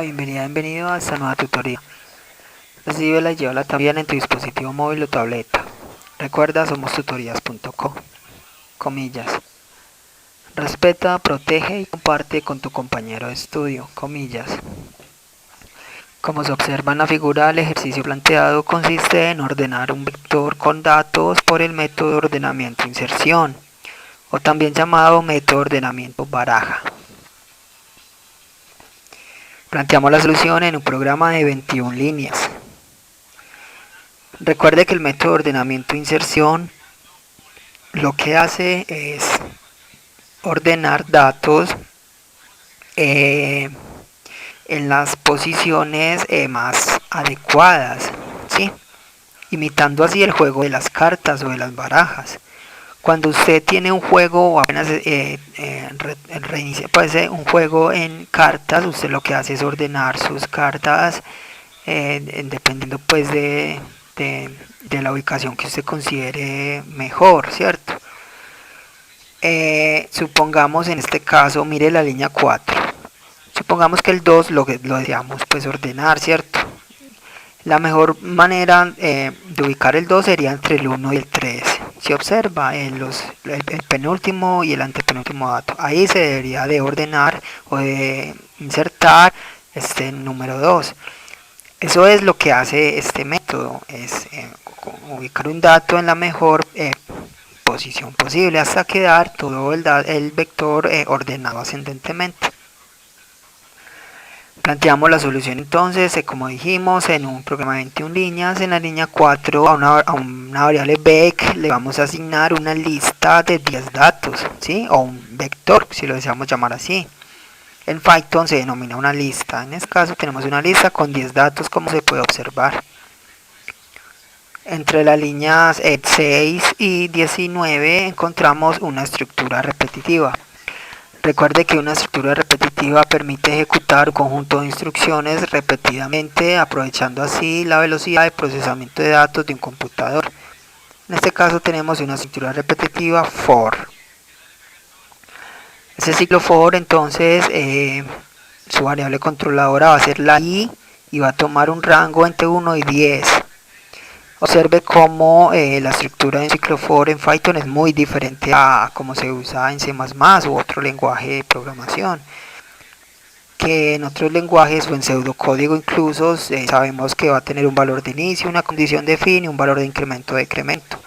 Bienvenido a esta nueva tutoría. Recíbela y llévala también en tu dispositivo móvil o tableta. Recuerda, somos tutorías.co. Comillas. Respeta, protege y comparte con tu compañero de estudio. Comillas. Como se observa en la figura, el ejercicio planteado consiste en ordenar un vector con datos por el método de ordenamiento inserción, o también llamado método de ordenamiento baraja. Planteamos la solución en un programa de 21 líneas. Recuerde que el método de ordenamiento inserción lo que hace es ordenar datos en las posiciones más adecuadas, ¿sí? Imitando así el juego de las cartas o de las barajas. Cuando usted tiene un juego o apenas reinicia un juego en cartas, usted lo que hace es ordenar sus cartas dependiendo pues de la ubicación que usted considere mejor, ¿cierto? Supongamos en este caso, mire la línea 4. Supongamos que el 2 lo deseamos pues ordenar, ¿cierto? La mejor manera de ubicar el 2 sería entre el 1 y el 3. Si observa el penúltimo y el antepenúltimo dato, ahí se debería de ordenar o de insertar este número 2. Eso es lo que hace este método, es ubicar un dato en la mejor posición posible hasta quedar todo el vector ordenado ascendentemente. Planteamos la solución entonces, como dijimos, en un programa de 21 líneas. En la línea 4 a una variable vec le vamos a asignar una lista de 10 datos, ¿sí? O un vector, si lo deseamos llamar así. En Python se denomina una lista. En este caso tenemos una lista con 10 datos, como se puede observar. Entre las líneas 6 y 19 encontramos una estructura repetitiva. Recuerde que una estructura repetitiva permite ejecutar un conjunto de instrucciones repetidamente, aprovechando así la velocidad de procesamiento de datos de un computador. En este caso tenemos una estructura repetitiva for. Ese ciclo for entonces su variable controladora va a ser la i y va a tomar un rango entre 1 y 10. Observe cómo la estructura de un ciclo for en Python es muy diferente a como se usa en C++ u otro lenguaje de programación. Que en otros lenguajes o en pseudocódigo incluso sabemos que va a tener un valor de inicio, una condición de fin y un valor de incremento o decremento.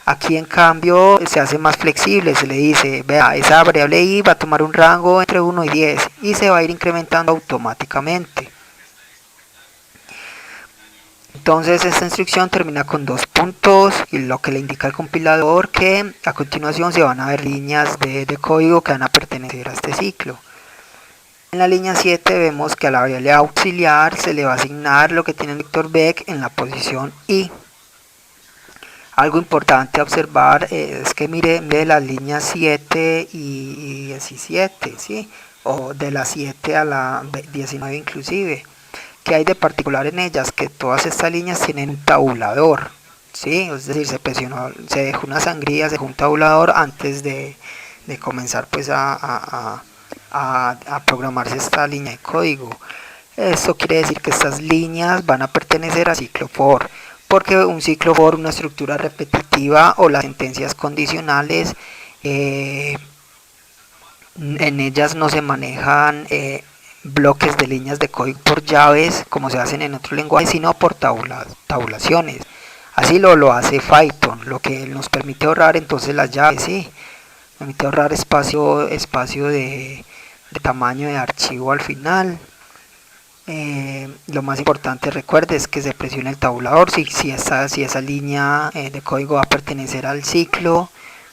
Aquí en cambio se hace más flexible, se le dice, vea, esa variable i va a tomar un rango entre 1 y 10 y se va a ir incrementando automáticamente. Entonces esta instrucción termina con 2 puntos y lo que le indica el compilador que a continuación se van a ver líneas de código que van a pertenecer a este ciclo. En la línea 7 vemos que a la variable auxiliar se le va a asignar lo que tiene el vector vec en la posición i. Algo importante a observar es que mire de las líneas 7 y 17, ¿sí? O de la 7 a la 19 inclusive. Que hay de particular en ellas, que todas estas líneas tienen un tabulador, ¿sí? Es decir, se dejó una sangría, se dejó un tabulador antes de comenzar pues a programarse esta línea de código. Esto quiere decir que estas líneas van a pertenecer a ciclo for, porque un ciclo for, una estructura repetitiva o las sentencias condicionales, en ellas no se manejan bloques de líneas de código por llaves como se hacen en otros lenguajes, sino por tabulaciones. Así lo hace Python, lo que nos permite ahorrar entonces las llaves, ¿sí? Permite ahorrar espacio de tamaño de archivo al final. Lo más importante, recuerde, es que se presione el tabulador si esa línea de código va a pertenecer al ciclo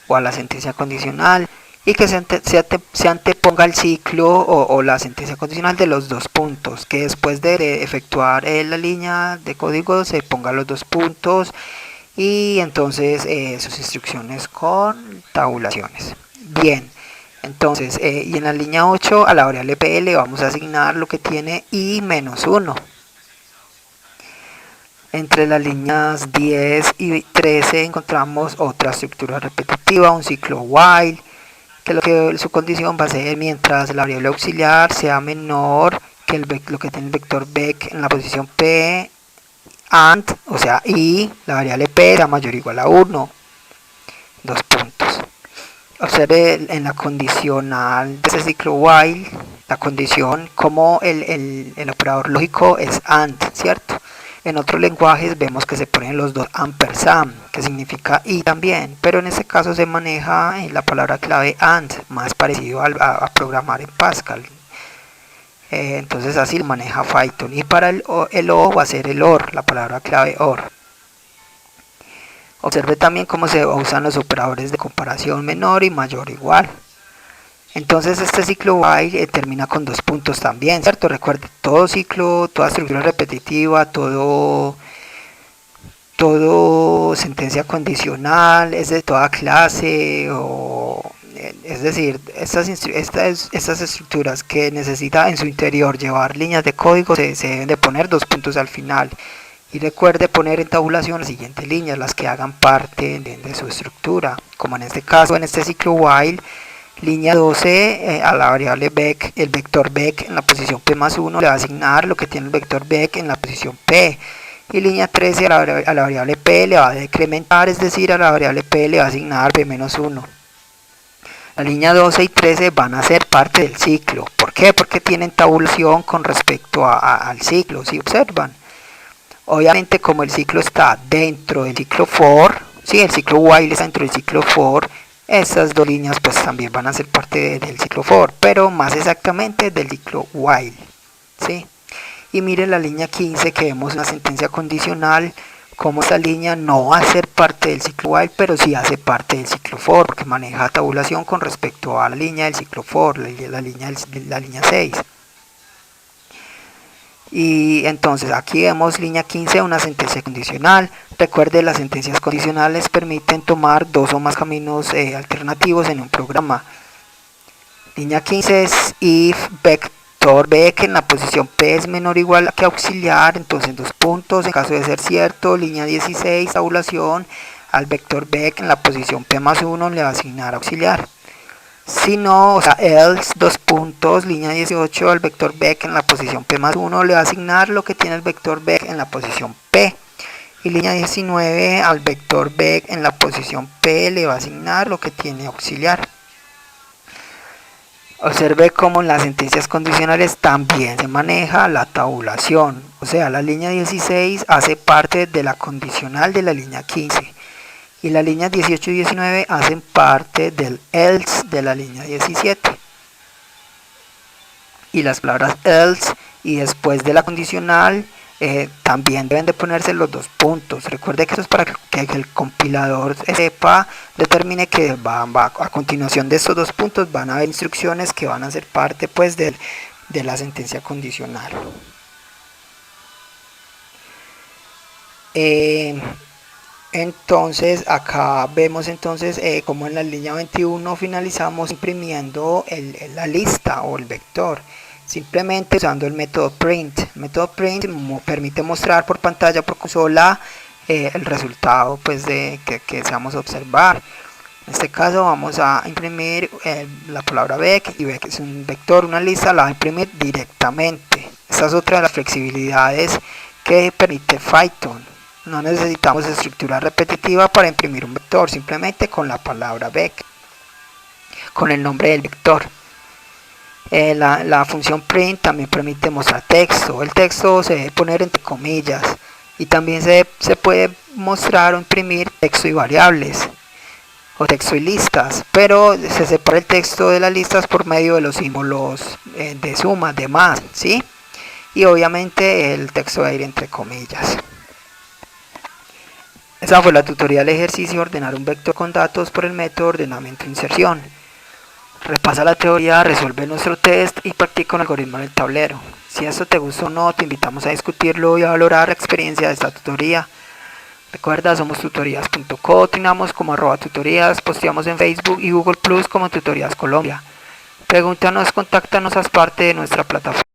o a la sentencia condicional, y que se anteponga el ciclo o la sentencia condicional de los 2 puntos, que después de efectuar la línea de código se ponga los 2 puntos y entonces sus instrucciones con tabulaciones. Bien, entonces y en la línea 8 a la variable p le vamos a asignar lo que tiene i-1. Entre las líneas 10 y 13 encontramos otra estructura repetitiva, un ciclo while, que su condición va a ser mientras la variable auxiliar sea menor que lo que tiene el vector Beck en la posición P and, o sea, y la variable P era mayor o igual a 1. Dos puntos. Observe en la condicional de ese ciclo while, la condición como el operador lógico es AND, ¿cierto? En otros lenguajes vemos que se ponen los dos ampersand, que significa y también, pero en este caso se maneja la palabra clave AND, más parecido a programar en Pascal. Entonces así lo maneja Python. Y para el O va a ser el OR, la palabra clave OR. Observe también cómo se usan los operadores de comparación menor y mayor o igual. Entonces este ciclo while termina con dos puntos también, ¿cierto? Recuerde, todo ciclo, toda estructura repetitiva, todo sentencia condicional, es de toda clase, es decir, estas estructuras que necesita en su interior llevar líneas de código se deben de poner dos puntos al final. Y recuerde poner en tabulación las siguientes líneas, las que hagan parte de su estructura, como en este caso, en este ciclo while, línea 12 a la variable Beck, el vector Beck en la posición P más 1 le va a asignar lo que tiene el vector Beck en la posición P. Y línea 13 a la variable P le va a decrementar, es decir, a la variable P le va a asignar P menos 1. La línea 12 y 13 van a ser parte del ciclo. ¿Por qué? Porque tienen tabulación con respecto al ciclo, si observan. Obviamente como el ciclo está dentro del ciclo for, ¿sí? El ciclo while está dentro del ciclo for, estas dos líneas pues también van a ser parte del ciclo for, pero más exactamente del ciclo while, ¿sí? Y miren la línea 15 que vemos una sentencia condicional, como esta línea no va a ser parte del ciclo while, pero sí hace parte del ciclo for, porque maneja tabulación con respecto a la línea del ciclo for, la línea 6. Y entonces aquí vemos línea 15, una sentencia condicional. Recuerde, las sentencias condicionales permiten tomar dos o más caminos alternativos en un programa. Línea 15 es if vector Beck en la posición P es menor o igual a que auxiliar, entonces dos puntos, en caso de ser cierto. Línea 16, tabulación, al vector Beck en la posición P más 1 le va a asignar auxiliar. Si no, o sea, else, dos puntos, línea 18, al vector Beck en la posición P más 1 le va a asignar lo que tiene el vector Beck en la posición P. Y línea 19, al vector Beck en la posición P le va a asignar lo que tiene auxiliar. Observe cómo en las sentencias condicionales también se maneja la tabulación. O sea, la línea 16 hace parte de la condicional de la línea 15. Y las líneas 18 y 19 hacen parte del else de la línea 17. Y las palabras else y después de la condicional también deben de ponerse los dos puntos. Recuerde que eso es para que el compilador sepa, determine que a continuación de estos dos puntos van a haber instrucciones que van a ser parte pues de la sentencia condicional. Entonces acá vemos entonces como en la línea 21 finalizamos imprimiendo la lista o el vector, simplemente usando el método print. El método print permite mostrar por pantalla, por consola, el resultado pues que deseamos observar. En este caso vamos a imprimir la palabra Beck, y Beck es un vector, una lista, la va a imprimir directamente. Esta es otra de las flexibilidades que permite Python. No necesitamos estructura repetitiva para imprimir un vector, simplemente con la palabra Beck, con el nombre del vector. La función print también permite mostrar texto. El texto se debe poner entre comillas y también se puede mostrar o imprimir texto y variables o texto y listas, pero se separa el texto de las listas por medio de los símbolos de suma, de más, ¿sí? Y obviamente el texto va a ir entre comillas. Esa fue la tutorial ejercicio de ordenar un vector con datos por el método ordenamiento e inserción. Repasa la teoría, resuelve nuestro test y practica un algoritmo en el tablero. Si esto te gustó o no, te invitamos a discutirlo y a valorar la experiencia de esta tutoría. Recuerda, somos tutorías.co, trinamos como @tutorías, posteamos en Facebook y Google Plus como Tutorías Colombia. Pregúntanos, contáctanos, haz parte de nuestra plataforma.